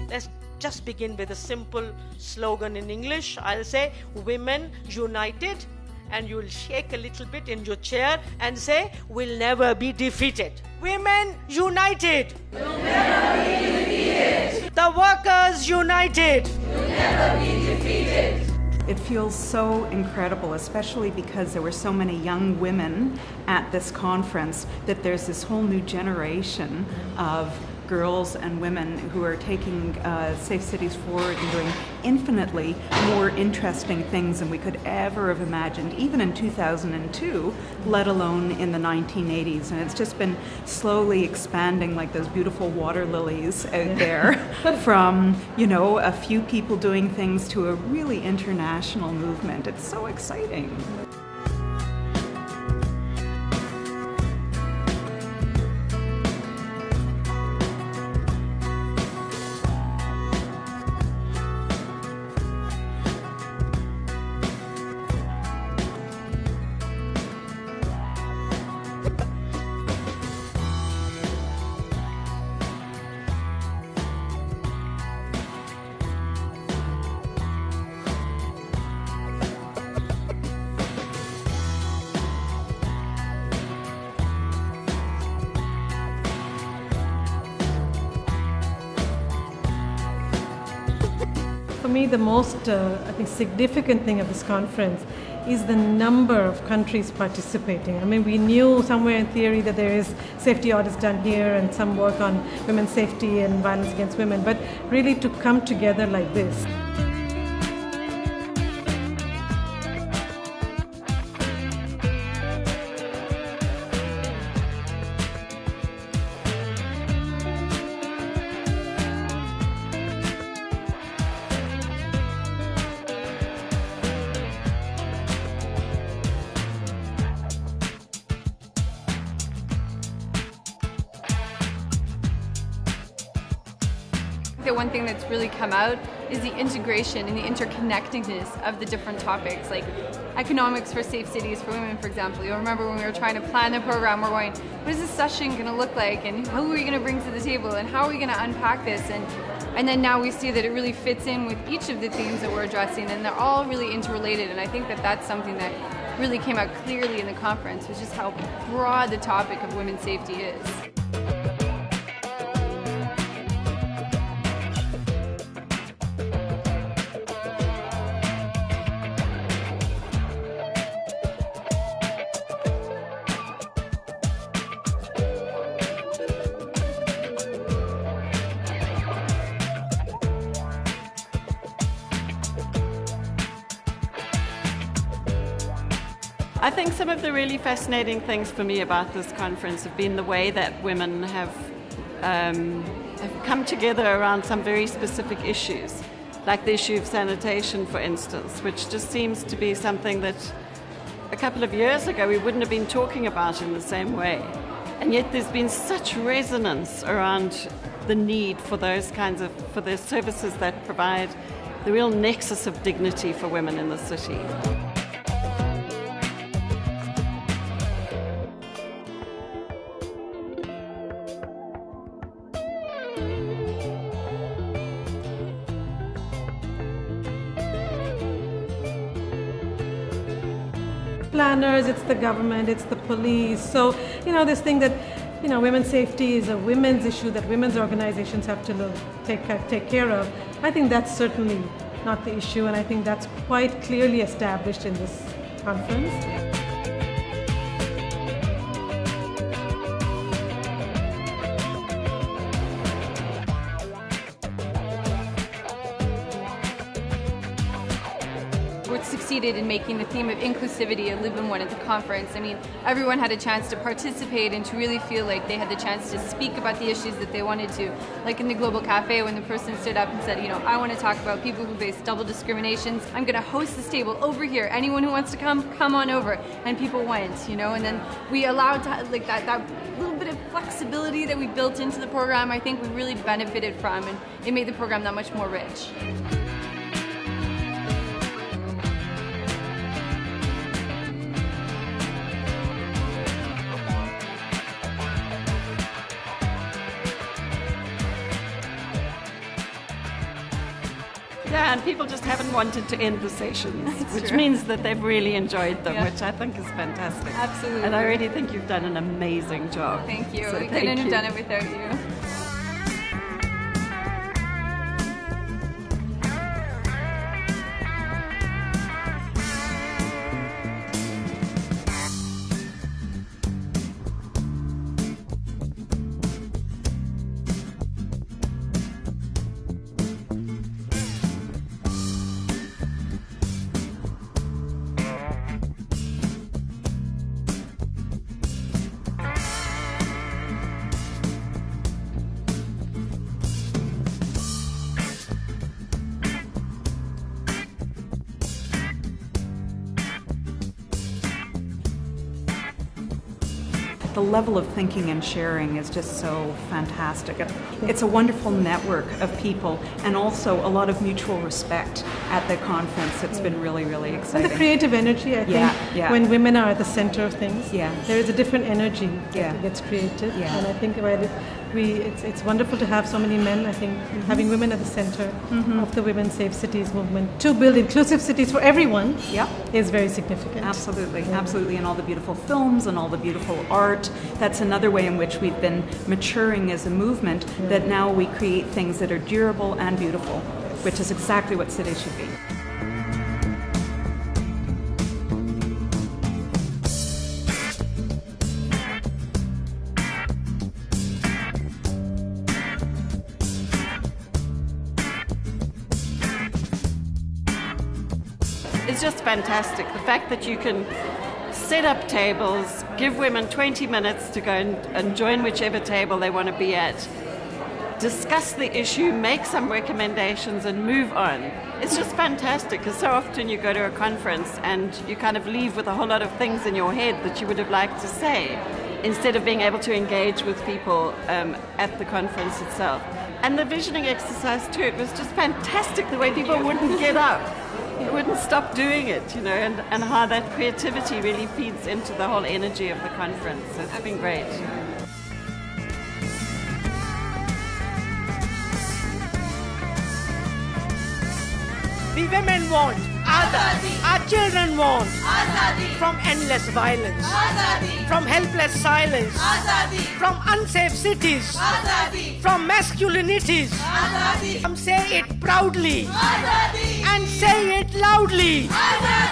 Let's just begin with a simple slogan in English. I'll say, Women United, and you'll shake a little bit in your chair and say, we'll never be defeated. Women United. We'll never be defeated. The Workers United. We'll never be defeated. It feels so incredible, especially because there were so many young women at this conference, that there's this whole new generation of girls and women who are taking Safe Cities forward and doing infinitely more interesting things than we could ever have imagined, even in 2002, let alone in the 1980s. And it's just been slowly expanding like those beautiful water lilies out there from, you know, a few people doing things to a really international movement. It's so exciting. For me, the most I think significant thing of this conference is the number of countries participating. I mean, we knew somewhere in theory that there is safety audits done here and some work on women's safety and violence against women, but really to come together like this. The one thing that's really come out is the integration and the interconnectedness of the different topics, like economics for safe cities for women, for example. You'll remember when we were trying to plan the program, we're going, what is this session going to look like, and who are we going to bring to the table, and how are we going to unpack this? And then now we see that it really fits in with each of the themes that we're addressing, and they're all really interrelated. And I think that that's something that really came out clearly in the conference, was just how broad the topic of women's safety is. I think some of the really fascinating things for me about this conference have been the way that women have come together around some very specific issues, like the issue of sanitation, for instance, which just seems to be something that a couple of years ago we wouldn't have been talking about in the same way. And yet there's been such resonance around the need for those kinds of, for the services that provide the real nexus of dignity for women in the city. Planners, it's the government, it's the police. So, you know, this thing that, you know, women's safety is a women's issue that women's organizations have to take care of. I think that's certainly not the issue, and I think that's quite clearly established in this conference. Succeeded in making the theme of inclusivity a live-in one at the conference. I mean, everyone had a chance to participate and to really feel like they had the chance to speak about the issues that they wanted to. Like in the Global Cafe, when the person stood up and said, you know, I want to talk about people who face double discriminations. I'm going to host this table over here. Anyone who wants to come on over. And people went, you know, and then we allowed like that little bit of flexibility that we built into the program. I think we really benefited from, and it made the program that much more rich. Yeah, and people just haven't wanted to end the sessions, which true. means that they've really enjoyed them, Yeah. which I think is fantastic. Absolutely. And I really think you've done an amazing job. Thank you. So We thank couldn't have you. done it without you. The level of thinking and sharing is just so fantastic. It's a wonderful network of people and also a lot of mutual respect at the conference. It's been really, really And exciting. the creative energy, I think, Yeah. when women are at the center of things, Yeah. there is a different energy Yeah. that gets created. Yeah. And I think it's wonderful to have so many men. I think having women at the center of the Women's Safe Cities movement to build inclusive cities for everyone Yep. is very significant. Absolutely, absolutely. And all the beautiful films and all the beautiful art. That's another way in which we've been maturing as a movement, that now we create things that are durable and beautiful, which is exactly what cities should be. It's just fantastic. The fact that you can set up tables, give women 20 minutes to go and join whichever table they want to be at, discuss the issue, make some recommendations and move on. It's just fantastic because so often you go to a conference and you kind of leave with a whole lot of things in your head that you would have liked to say instead of being able to engage with people at the conference itself. And the visioning exercise too, it was just fantastic the way people wouldn't get up. You wouldn't stop doing it, you know, and how that creativity really feeds into the whole energy of the conference. It's been great. The women want. Azadi. Our children want. Azadi. From endless violence. Azadi. From helpless silence. Azadi. From unsafe cities. Azadi. From masculinities. Azadi. Say it proudly Azadi. and say it loudly. Azadi.